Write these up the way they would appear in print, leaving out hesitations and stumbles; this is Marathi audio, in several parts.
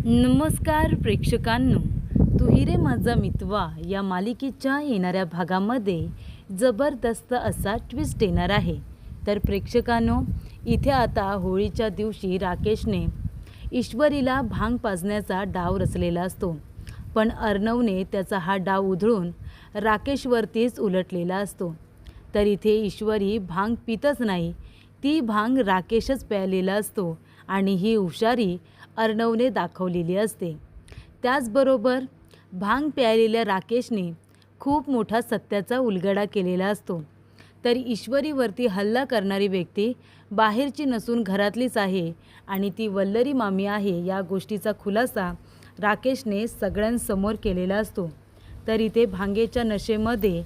नमस्कार प्रेक्षकांनो, तू ही रे माझा मितवा या मालिकेच्या येणाऱ्या भागामध्ये जबरदस्त असा ट्विस्ट येणार आहे. तर प्रेक्षकांनो, इथे आता होळीच्या दिवशी राकेशने ईश्वरीला भांग पाजण्याचा डाव रचलेला असतो, पण अर्णवने त्याचा हा डाव उधळून राकेशवरतीच उलटलेला असतो. तर इथे ईश्वरी भांग पितच नाही, ती भांग राकेशच प्यायलेला असतो आणि ही हुशारी अर्णवने दाखवलेली असते. त्याचबरोबर भांग प्यायलेल्या राकेशने खूप मोठा सत्याचा उलगडा केलेला असतो. तर ईश्वरीवरती हल्ला करणारी व्यक्ती बाहेरची नसून घरातलीच आहे आणि ती वल्लरी मामी आहे या गोष्टीचा खुलासा राकेशने सगळ्यांसमोर केलेला असतो. तर इथे भांगेच्या नशेमध्ये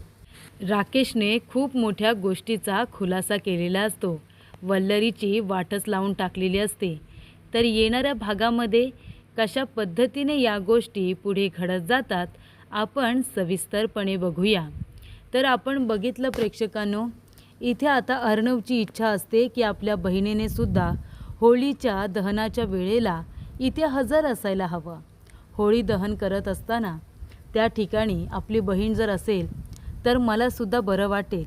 राकेशने खूप मोठ्या गोष्टीचा खुलासा केलेला असतो. वल्लरीची वाटच लावून टाकलेली असते. तर येणाऱ्या भागामध्ये कशा पद्धतीने या गोष्टी पुढे घडत जातात आपण सविस्तरपणे बघूया. तर आपण बघितलं प्रेक्षकांनो, इथे आता अर्णवची इच्छा असते की आपल्या बहिणीने सुद्धा होळीच्या दहनाच्या वेळेला इथे हजर असायला हवं. होळी दहन करत असताना त्या ठिकाणी आपली बहीण जर असेल तर मलासुद्धा बरं वाटेल.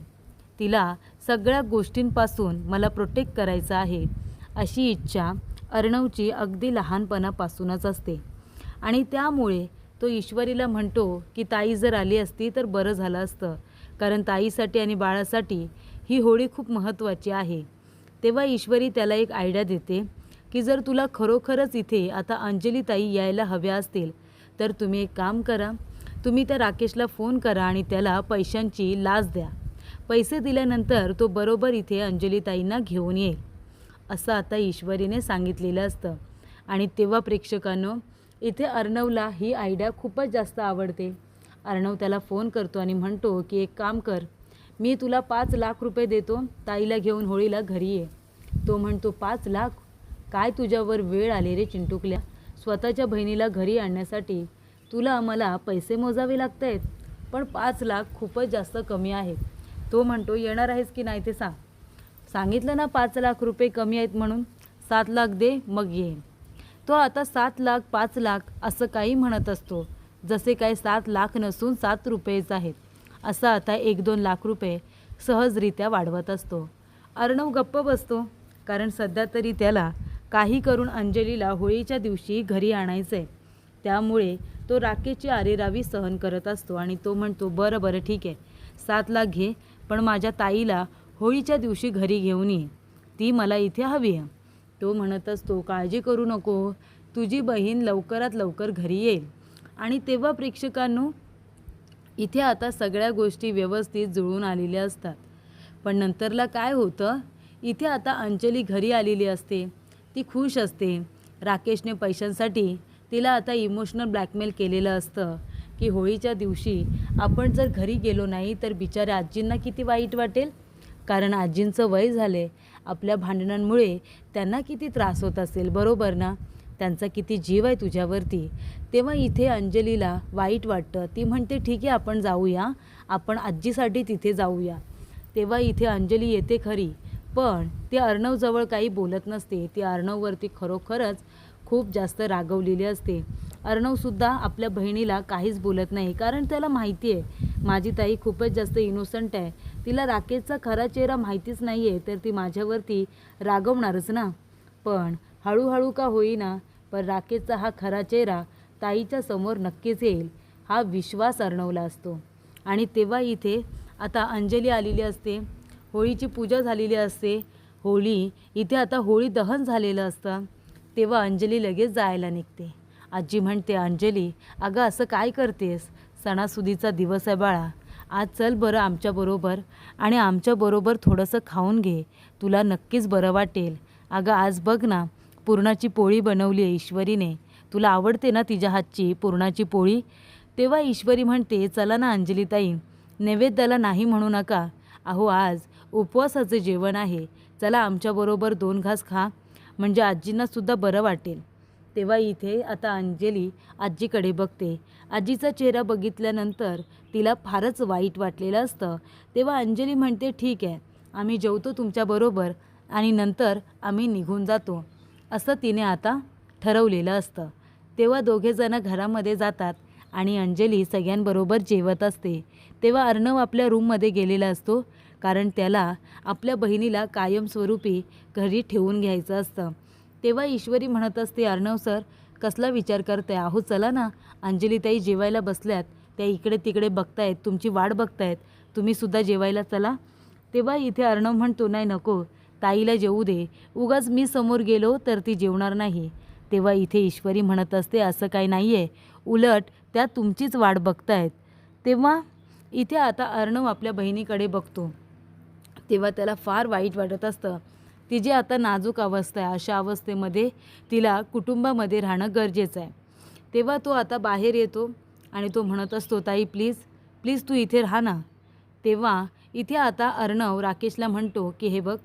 तिला सगळ्या गोष्टींपासून मला प्रोटेक्ट करायचं आहे अशी इच्छा अर्णवची अगदी लहानपणापासूनच असते. आणि त्यामुळे तो ईश्वरीला म्हणतो की ताई जर आली असती तर बरं झालं असतं, कारण ताईसाठी आणि बाळासाठी ही होळी खूप महत्त्वाची आहे. तेव्हा ईश्वरी त्याला एक आयडिया देते की जर तुला खरोखरच इथे आता अंजली ताई यायला हव्या असतील तर तुम्ही एक काम करा, तुम्ही त्या राकेशला फोन करा आणि त्याला पैशांची लाच द्या. पैसे दिल्यानंतर तो बरोबर इथे अंजली ताईंना घेऊन येईल असं आता ईश्वरीने सांगितलेलं असतं. आणि तेव्हा प्रेक्षकांनो, इथे अर्णवला ही आयडिया खूपच जास्त आवडते. अर्णव त्याला फोन करतो आणि म्हणतो की एक काम कर, मी तुला 5 लाख रुपये देतो, ताईला घेऊन होळीला घरी ये. तो म्हणतो 5 लाख? काय तुझ्यावर वेळ आली रे चिंटुकल्या, स्वतःच्या बहिणीला घरी आणण्यासाठी तुला मला पैसे मोजावे लागत आहेत, पण 5 लाख खूपच जास्त कमी आहेत. तो म्हणतो येणार आहेस की नाही ते सांग. सांगितलं ना 5 लाख रुपये कमी आहेत म्हणून, 7 लाख दे मग येईन. तो आता 7 लाख 5 लाख असं काही म्हणत असतो, जसे काय 7 लाख नसून 7 रुपयेच आहेत असं आता 1-2 लाख रुपये सहजरित्या वाढवत असतो. अर्णव गप्प बसतो, कारण सध्या तरी त्याला काही करून अंजलीला होळीच्या दिवशी घरी आणायचं आहे. त्यामुळे तो राकेशची आरेरावी सहन करत असतो आणि तो म्हणतो बरं बरं ठीक आहे, 7 लाख घे, पण माझ्या ताईला होळीच्या दिवशी घरी घेऊन ये, ती मला इथे हवी आहे. तो म्हणत असतो काळजी करू नको, तुझी बहीण लवकरात लवकर घरी येईल. आणि तेव्हा प्रेक्षकांनो, इथे आता सगळ्या गोष्टी व्यवस्थित जुळून आलेल्या असतात. पण नंतरला काय होतं, इथे आता अंजली घरी आलेली असते, ती खुश असते. राकेशने पैशांसाठी तिला आता इमोशनल ब्लॅकमेल केलेलं असतं की होळीच्या दिवशी आपण जर घरी गेलो नाही तर बिचाऱ्या आजींना किती वाईट वाटेल, कारण आजींचं वय झाले, आपल्या भांडणांमुळे त्यांना किती त्रास होत असेल, बरोबर ना, त्यांचा किती जीव आहे तुझ्यावरती. तेव्हा इथे अंजलीला वाईट वाटतं. ती म्हणते ठीक आहे आपण जाऊया, आपण आजीसाठी तिथे जाऊया. तेव्हा इथे अंजली येते खरी, पण ती अर्णवजवळ काही बोलत नसते. ती अर्णववरती खरोखरच खूप जास्त रागवलेली असते. अर्णवसुद्धा आपल्या बहिणीला काहीच बोलत नाही, कारण त्याला माहिती आहे माझी ताई खूपच जास्त इनोसंट आहे, तिला राकेशचा खरा चेहरा माहितीच नाही आहे, तर ती माझ्यावरती रागवणारच ना. पण हळूहळू का होईना, पण राकेशचा हा खरा चेहरा ताईच्या समोर नक्कीच येईल हा विश्वास अर्णवला असतो. आणि तेव्हा इथे आता अंजली आलेली असते, होळीची पूजा झालेली असते, होळी इथे आता होळी दहन झालेलं असतं. तेव्हा अंजली लगेच जायला निघते. आजी म्हणते अंजली अगं असं काय करतेस, सणासुदीचा दिवस आहे बाळा, आज चल बरं आमच्याबरोबर आणि आमच्याबरोबर थोडंसं खाऊन घे, तुला नक्कीच बरं वाटेल. अगं आज बघ ना पुरणाची पोळी बनवली आहे ईश्वरीने, तुला आवडते ना तिच्या हातची पुरणाची पोळी. तेव्हा ईश्वरी म्हणते चला ना अंजलीताई, नैवेद्याला नाही म्हणू नका, अहो आज उपवासाचं जेवण आहे, चला आमच्याबरोबर 2 घास खा, म्हणजे आजींनासुद्धा बरं वाटेल. तेव्हा इथे आता अंजली आजीकडे बघते. आजीचा चेहरा बघितल्यानंतर तिला फारच वाईट वाटलेलं असतं. तेव्हा अंजली म्हणते ठीक आहे, आम्ही जेवतो तुमच्याबरोबर आणि नंतर आम्ही निघून जातो, असं तिने आता ठरवलेलं असतं. तेव्हा दोघेजणं घरामध्ये जातात आणि अंजली सगळ्यांबरोबर जेवत असते. तेव्हा अर्णव आपल्या रूममध्ये गेलेला असतो, कारण त्याला आपल्या बहिणीला कायमस्वरूपी घरी ठेवून घ्यायचं असतं. तेव्हा ईश्वरी म्हणत असते, अर्णव सर कसला विचार करताय? अहो चला ना, अंजलीताई जेवायला बसल्यात, त्या इकडे तिकडे बघतायत, तुमची वाट बघतायत, तुम्हीसुद्धा जेवायला चला. तेव्हा इथे अर्णव म्हणतो, नाही नको, ताईला जेवू दे, उगाच मी समोर गेलो तर ती जेवणार नाही. तेव्हा इथे ईश्वरी म्हणत असते, असं काही नाही आहे, उलट त्या तुमचीच वाट बघतायत. तेव्हा इथे आता अर्णव आपल्या बहिणीकडे बघतो, तेव्हा त्याला फार वाईट वाटत असतं. तिची आता नाजूक अवस्था आहे, अशा अवस्थेमध्ये तिला कुटुंबामध्ये राहणं गरजेचं आहे. तेव्हा तो आता बाहेर येतो आणि तो म्हणत असतो, ताई प्लीज प्लीज तू इथे राहा ना. तेव्हा इथे आता अर्णव राकेशला म्हणतो की हे बघ,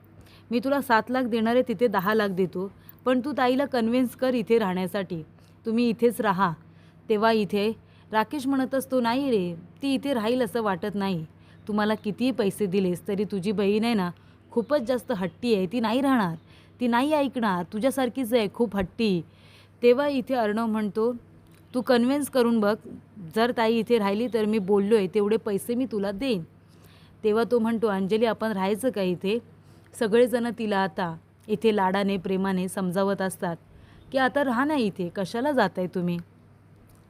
मी तुला 7 लाख देणार आहे, तिथे 10 लाख देतो, पण तू ताईला कन्व्हिन्स कर इथे राहण्यासाठी, तुम्ही इथेच राहा. तेव्हा इथे राकेश म्हणत असतो, नाही रे, ती इथे राहील असं वाटत नाही, तुम्हाला कितीही पैसे दिलेस तरी तुझी बहीण आहे ना, खूपच जास्त हट्टी आहे, ती नाही राहणार, ती नाही ऐकणार, तुझ्यासारखीच आहे, खूप हट्टी. तेव्हा इथे अर्णव म्हणतो, तू कन्व्हिन्स करून बघ, जर ताई इथे राहिली तर मी बोललो आहे तेवढे पैसे मी तुला देईन. तेव्हा तो म्हणतो, अंजली आपण राहायचं का इथे? सगळेजणं तिला आता इथे लाडाने प्रेमाने समजावत असतात की आता राहा ना इथे, कशाला जात आहे तुम्ही.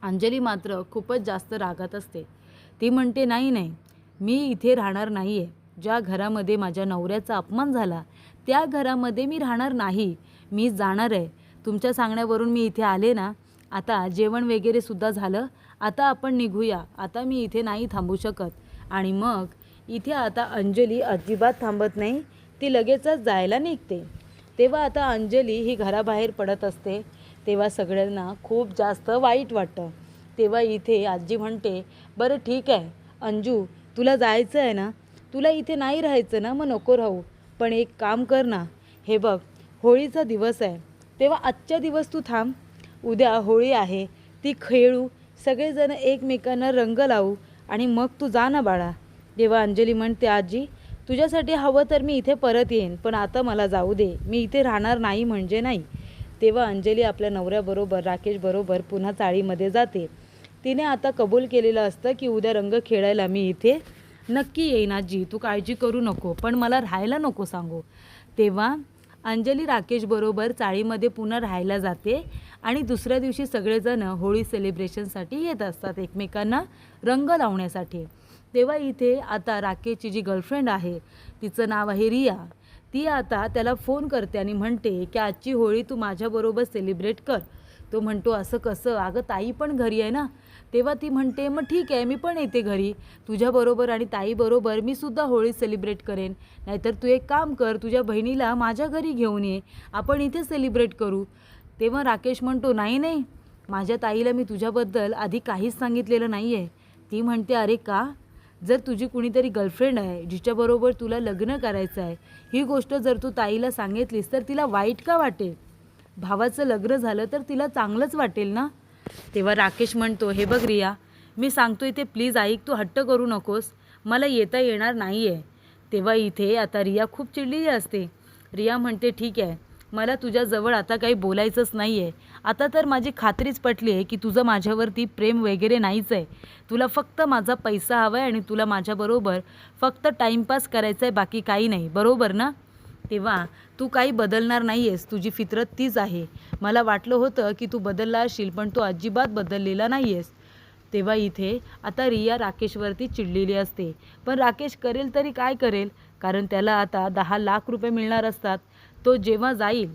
अंजली मात्र खूपच जास्त रागात असते. ती म्हणते, नाही नाही, मी इथे राहणार नाही आहे, ज्या घरामध्ये माझ्या नवऱ्याचा अपमान झाला त्या घरामध्ये मी राहणार नाही, मी जाणार आहे. तुमच्या सांगण्यावरून मी इथे आले ना, आता जेवण वगैरे सुद्धा झालं, आता आपण निघूया, आता मी इथे नाही थांबू शकत. आणि मग इथे आता अंजली अजिबात थांबत नाही, ती लगेचच जायला निघते. तेव्हा आता अंजली ही घराबाहेर पडत असते. तेव्हा सगळ्यांना खूप जास्त वाईट वाटतं. तेव्हा इथे आजी म्हणते, बरं ठीक आहे अंजू, तुला जायचं आहे ना, तुला इथे नाही राहायचं ना, मग नको राहू, पण एक काम कर ना, हे बघ होळीचा दिवस आहे, तेव्हा आजच्या दिवस तू थांब, उद्या होळी आहे, ती खेळू, सगळेजण एकमेकांना रंग लावू आणि मग तू जा ना बाळा. तेव्हा अंजली म्हणते, आजी तुझ्यासाठी हवं तर मी इथे परत येईन, पण आता मला जाऊ दे, मी इथे राहणार नाही म्हणजे नाही. तेव्हा अंजली आपल्या नवऱ्याबरोबर राकेशबरोबर पुन्हा चाळीमध्ये जाते. तिने आता कबूल केलेलं असतं की उद्या रंग खेळायला मी इथे नक्की येईन आजी, तू काळजी करू नको, पण मला राहायला नको सांगू. तेव्हा अंजली राकेशबरोबर चाळीमध्ये पुन्हा राहायला जाते आणि दुसऱ्या दिवशी सगळेजण होळी सेलिब्रेशनसाठी येत असतात, एकमेकांना रंग लावण्यासाठी. तेव्हा इथे आता राकेशची जी गर्लफ्रेंड आहे, तिचं नाव आहे रिया, ती आता त्याला फोन करते आणि म्हणते की आजची होळी तू माझ्याबरोबर सेलिब्रेट कर. तो म्हणतो, असं कसं, अगं ताई पण घरी आहे ना. तेव्हा ती म्हणते, मग ठीक आहे, मी पण येते घरी तुझ्याबरोबर आणि ताईबरोबर, मी सुद्धा होळी सेलिब्रेट करेन. नाहीतर तू एक काम कर, तुझ्या बहिणीला माझ्या घरी घेऊन ये, आपण इथे सेलिब्रेट करू. तेव्हा राकेश म्हणतो, नाही नाही, माझ्या ताईला मी तुझ्याबद्दल आधी काहीच सांगितलेलं नाही आहे. ती म्हणते, अरे का, जर तुझी कुणीतरी गर्लफ्रेंड आहे जिच्याबरोबर तुला लग्न करायचं आहे, ही गोष्ट जर तू ताईला सांगितलीस तर तिला वाईट का वाटेल? भावाचं लग्न झालं तर तिला चांगलंच वाटेल ना. तेव्हा राकेश म्हणतो, हे बघ रिया, मी सांगतोय ते प्लीज ऐक, तू हट्ट करू नकोस, मला येता येणार नाही आहे. तेव्हा इथे आता रिया खूप चिडलेली असते. रिया म्हणते, ठीक आहे, मला तुझ्याजवळ आता काही बोलायचंच नाही आहे, आता तर माझी खात्रीच पटली आहे की तुझं माझ्यावरती प्रेम वगैरे नाहीच आहे, तुला फक्त माझा पैसा हवा आहे आणि तुला माझ्याबरोबर फक्त टाईमपास करायचा आहे, बाकी काही नाही, बरोबर ना. तेव्हा तू काही बदलणार नाही आहेस, तुझी फितरत तीच आहे. मला वाटलं होतं की तू बदलला असशील, पण तू अजिबात बदललेला नाही आहेस. तेव्हा इथे आता रिया राकेशवरती चिडलेली असते, पण राकेश करेल तरी काय करेल, कारण त्याला आता 10 लाख रुपये मिळणार असतात. तो जेव्हा जाईल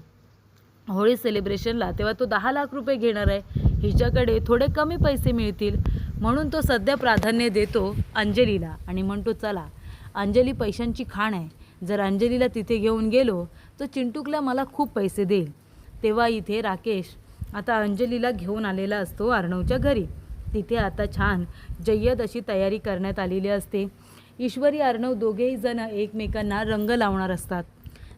होळी सेलिब्रेशनला तेव्हा तो 10 लाख रुपये घेणार आहे, हिच्याकडे थोडे कमी पैसे मिळतील, म्हणून तो सध्या प्राधान्य देतो अंजलीला आणि म्हणतो, चला अंजली पैशांची खाण आहे, जर अंजलीला तिथे घेऊन गेलो तर चिंटूकला मला खूप पैसे देईल. तेव्हा इथे राकेश आता अंजलीला घेऊन आलेला असतो अर्णवच्या घरी. तिथे आता छान जय्यद अशी तयारी करण्यात आलेली असते. ईश्वरी अर्णव दोघेही जण एकमेकांना रंग लावणार असतात.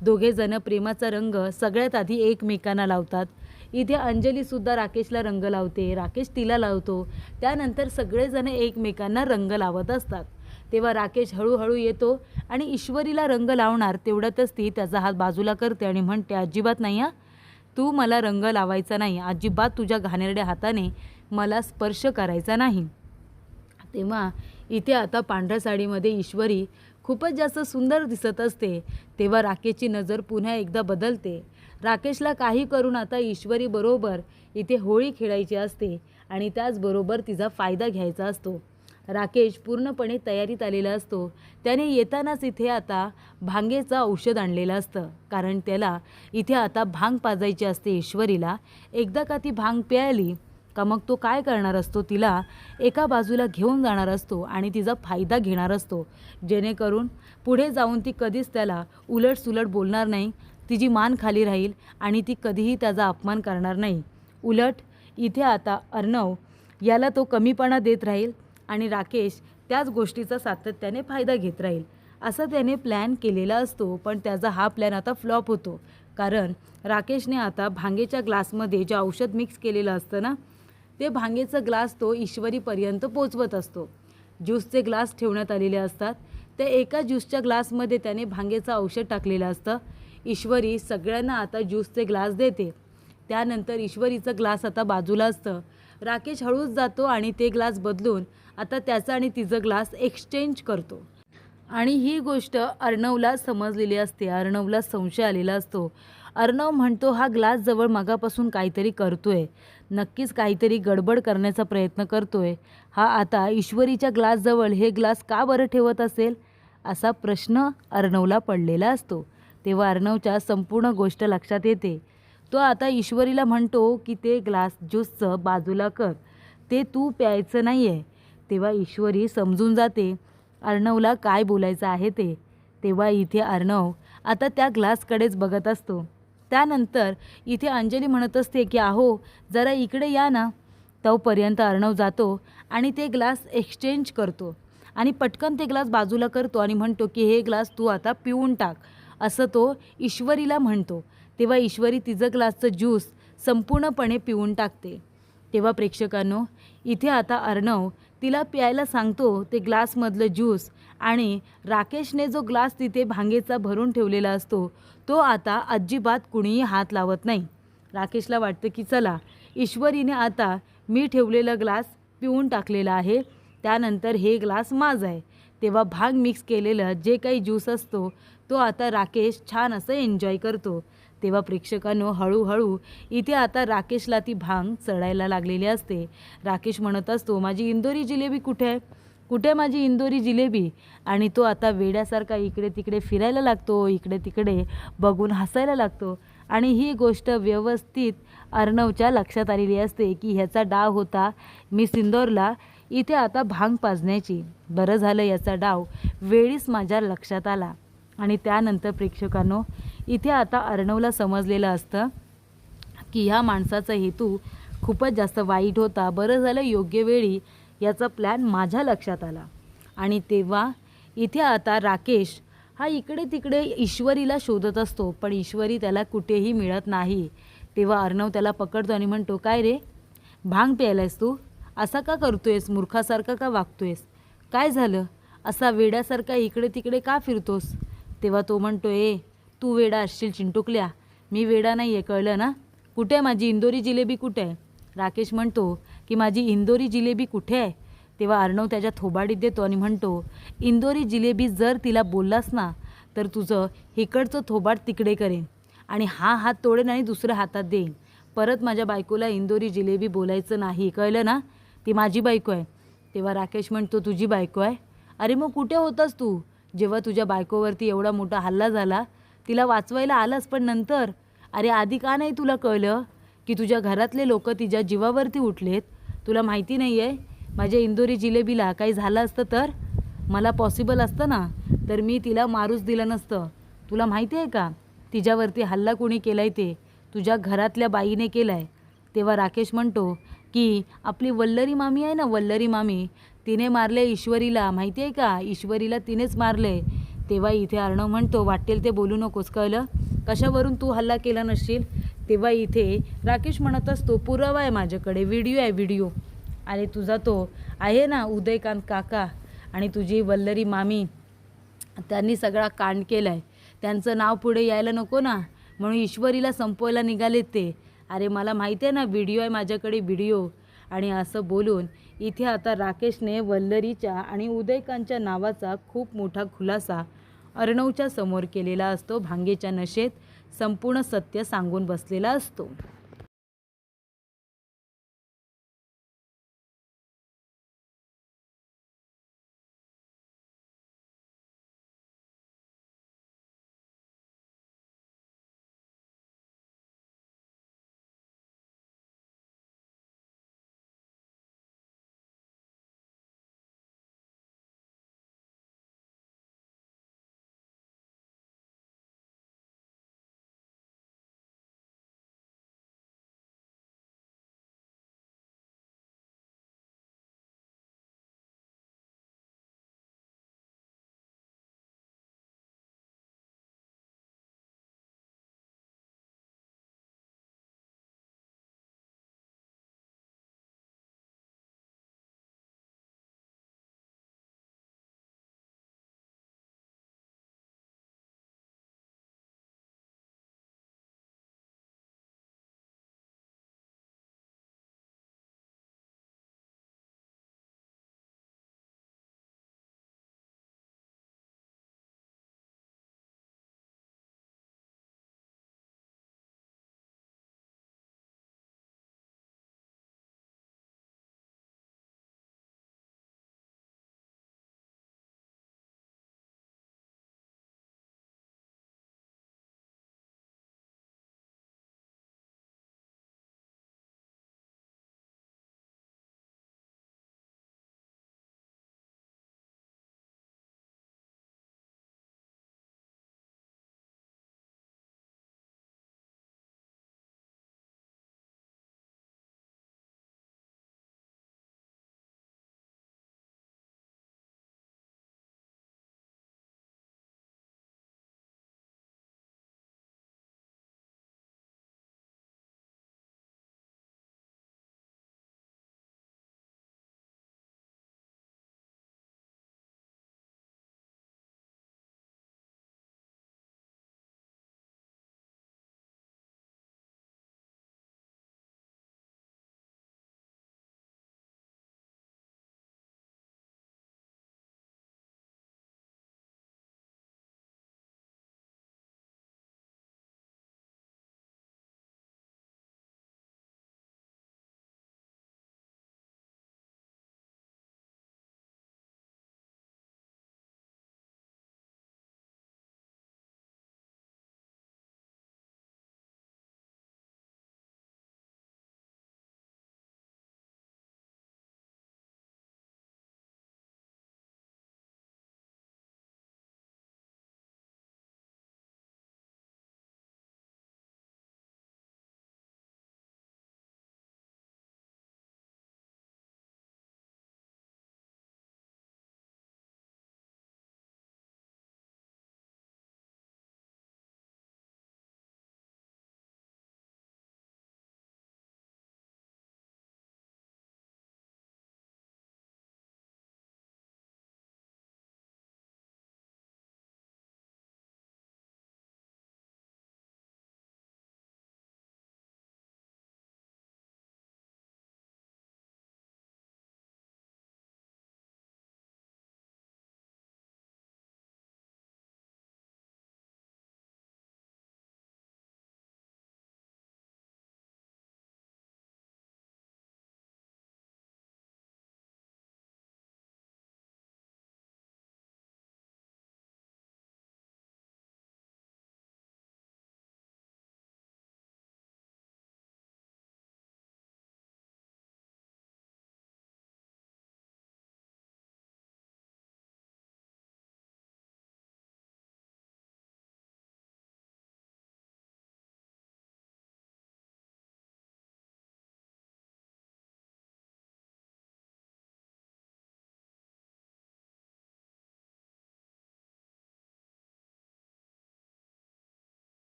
दोघेजण प्रेमाचा रंग सगळ्यात आधी एकमेकांना लावतात. इथे अंजलीसुद्धा राकेशला रंग लावते, राकेश तिला लावतो, त्यानंतर सगळेजण एकमेकांना रंग लावत असतात. तेव्हा राकेश हळूहळू येतो आणि ईश्वरीला रंग लावणार तेवढ्यातच ती त्याचा हात बाजूला करते आणि म्हणते, अजिबात नाही हां, तू मला रंग लावायचा नाही, अजिबात तुझ्या घाणेरड्या हाताने मला स्पर्श करायचा नाही. तेव्हा इथे आता पांढऱ्या साडीमध्ये ईश्वरी खूपच जास्त सुंदर दिसत असते. तेव्हा राकेशची नजर पुन्हा एकदा बदलते. राकेशला काही करून आता ईश्वरी बरोबर इथे होळी खेळायची असते आणि त्याचबरोबर तिचा फायदा घ्यायचा असतो. राकेश पूर्णपणे तयारीत आलेला असतो. त्याने येतानाच इथे आता भांगेचं औषध आणलेलं असतं, कारण त्याला इथे आता भांग पाजायची असते ईश्वरीला. एकदा का ती भांग प्यायली का मग तो काय करणार असतो, तिला एका बाजूला घेऊन जाणार असतो आणि तिचा फायदा घेणार असतो, जेणेकरून पुढे जाऊन ती कधीच त्याला उलटसुलट बोलणार नाही, तिची मान खाली राहील आणि ती कधीही त्याचा अपमान करणार नाही. उलट इथे आता अर्णव याला तो कमीपणा देत राहील आणि राकेश त्याच गोष्टीचा सातत्याने फायदा घेत राहील, असा त्याने प्लॅन केलेला असतो. पण त्याचा हा प्लॅन आता फ्लॉप होतो, कारण राकेशने आता भांगेच्या ग्लासमध्ये जे औषध मिक्स केलेलं असतं ना, ते भांगेचं ग्लास तो ईश्वरीपर्यंत पोचवत असतो. ज्यूसचे ग्लास ठेवण्यात आलेले असतात, ते एका ज्यूसच्या ग्लासमध्ये त्याने भांगेचं औषध टाकलेलं असतं. ईश्वरी सगळ्यांना आता ज्यूसचे ग्लास देते. त्यानंतर ईश्वरीचं ग्लास आता बाजूला असतं. राकेश हळूच जातो आणि ते ग्लास बदलून आता त्याचा आणि तिचं ग्लास एक्सचेंज करतो. आणि ही गोष्ट अर्णवला समजलेली असते. अर्णवला संशय आलेला असतो. अर्णव म्हणतो, हा ग्लास जवळ मगापासून काहीतरी करतोय, नक्कीच काहीतरी गडबड करण्याचा प्रयत्न करतोय. हा आता ईश्वरीच्या ग्लासजवळ हे ग्लास का बरं ठेवत असेल, असा प्रश्न अर्णवला पडलेला असतो. तेव्हा अर्णवच्या संपूर्ण गोष्ट लक्षात येते. तो आता ईश्वरीला म्हणतो की ते ग्लास ज्यूसचं बाजूला कर, ते तू प्यायचं नाही आहे. तेव्हा ईश्वरी समजून जाते अर्णवला काय बोलायचं आहे ते. तेव्हा इथे अर्णव आता त्या ग्लासकडेच बघत असतो. त्यानंतर इथे अंजली म्हणत असते की अहो जरा इकडे या ना. तोपर्यंत अर्णव जातो आणि ते ग्लास एक्सचेंज करतो आणि पटकन ते ग्लास बाजूला करतो आणि म्हणतो की हे ग्लास तू आता पिऊन टाक, असं तो ईश्वरीला म्हणतो. तेव्हा ईश्वरी तिचं ग्लासचं ज्यूस संपूर्णपणे पिऊन टाकते. तेव्हा प्रेक्षकांनो, इथे आता अर्णव तिला प्यायला सांगतो ते ग्लासमधलं ज्यूस, आणि राकेशने जो ग्लास तिथे भांगेचा भरून ठेवलेला असतो तो आता अजिबात कुणीही हात लावत नाही. राकेशला वाटतं की चला, ईश्वरीने आता मी ठेवलेला ग्लास पिऊन टाकलेला आहे, त्यानंतर हे ग्लास माझा आहे. तेव्हा भांग मिक्स केलेलं जे काही ज्यूस असतो तो आता राकेश छान असं एन्जॉय करतो. तेव्हा प्रेक्षकांनो, हळूहळू इथे आता राकेशला ती भांग चढायला लागलेली असते. राकेश म्हणत असतो, माझी इंदोरी जिलेबी कुठे आहे, कुठे माझी इंदोरी जिलेबी. आणि तो आता वेड्यासारखा इकडे तिकडे फिरायला लागतो, इकडे तिकडे बघून हसायला लागतो. आणि ही गोष्ट व्यवस्थित अर्णवच्या लक्षात आलेली असते की ह्याचा डाव होता मिस इंदोरला इथे आता भांग पाजण्याची. बरं झालं याचा डाव वेळीच माझ्या लक्षात आला. आणि त्यानंतर प्रेक्षकांनो, इथे आता अर्णवला समजलेलं असतं की ह्या माणसाचा हेतू खूपच जास्त वाईट होता. बरं झालं योग्य वेळी याचा प्लॅन माझ्या लक्षात आला. आणि तेव्हा इथे आता राकेश हा इकडे तिकडे ईश्वरीला शोधत असतो, पण ईश्वरी त्याला कुठेही मिळत नाही. तेव्हा अर्णव त्याला पकडतो आणि म्हणतो, काय रे, भांग प्यायलायस तू, असा का करतोयस, मूर्खासारखा का वागतोयस, काय झालं, असा वेड्यासारखा इकडे तिकडे का फिरतोस. तेव्हा तो म्हणतो, तू वेडा असशील चिंटुकल्या, मी वेडा नाही आहे, कळलं ना. कुठे आहे माझी इंदोरी जिलेबी, कुठे आहे. राकेश म्हणतो की माझी इंदोरी जिलेबी कुठे आहे. तेव्हा अर्णव त्याच्या थोबाडीत देतो आणि म्हणतो, इंदोरी जिलेबी जर तिला बोललास ना तर तुझं इकडचं थोबाड तिकडे करेन आणि हा हात तोडेन आणि दुसऱ्या हातात देईन. परत माझ्या बायकोला इंदोरी जिलेबी बोलायचं नाही, कळलं ना, ती माझी बायको आहे. तेव्हा राकेश म्हणतो, तुझी बायको आहे, अरे मग कुठे होतास तू जेव्हा तुझ्या बायकोवरती एवढा मोठा हल्ला झाला, तिला वाचवायला आलास, पण नंतर, अरे आधी का नाही तुला कळलं की तुझ्या घरातले लोक तिच्या जीवावरती उठलेत. तुला माहिती नाही आहे, माझ्या इंदोरी जिलेबीला काही झालं असतं तर मला पॉसिबल असतं ना, तर मी तिला मारूच दिलं नसतं. तुला माहिती आहे का तिच्यावरती हल्ला कोणी केला आहे, ते तुझ्या घरातल्या बाईने केला आहे. तेव्हा राकेश म्हणतो की आपली वल्लरी मामी आहे ना, वल्लरी मामी, तिने मारले ईश्वरीला, माहिती आहे का, ईश्वरीला तिनेच मारले. तेव्हा इथे अर्णव म्हणतो, वाटेल ते बोलू नकोस, कळलं, कशावरून तू हल्ला केला नसशील. तेव्हा इथे राकेश म्हणत असतो, पुरावा आहे माझ्याकडे, व्हिडिओ आहे, व्हिडिओ. आणि तुझा तो आहे ना उदयकांत काका आणि तुझी वल्लरी मामी, त्यांनी सगळा कांड केला आहे, त्यांचं नाव पुढे यायला नको ना. म्हणून ईश्वरीला संपवायला निघाले ते. अरे मला माहिती आहे ना, व्हिडिओ आहे माझ्याकडे, व्हिडिओ. आणि असं बोलून इथे आता राकेशने वल्लरीच्या आणि उदयकांतच्या नावाचा खूप मोठा खुलासा अर्णवच्या समोर केलेला असतो. भांगेच्या नशेत संपूर्ण सत्य सांगून बसलेला असतो.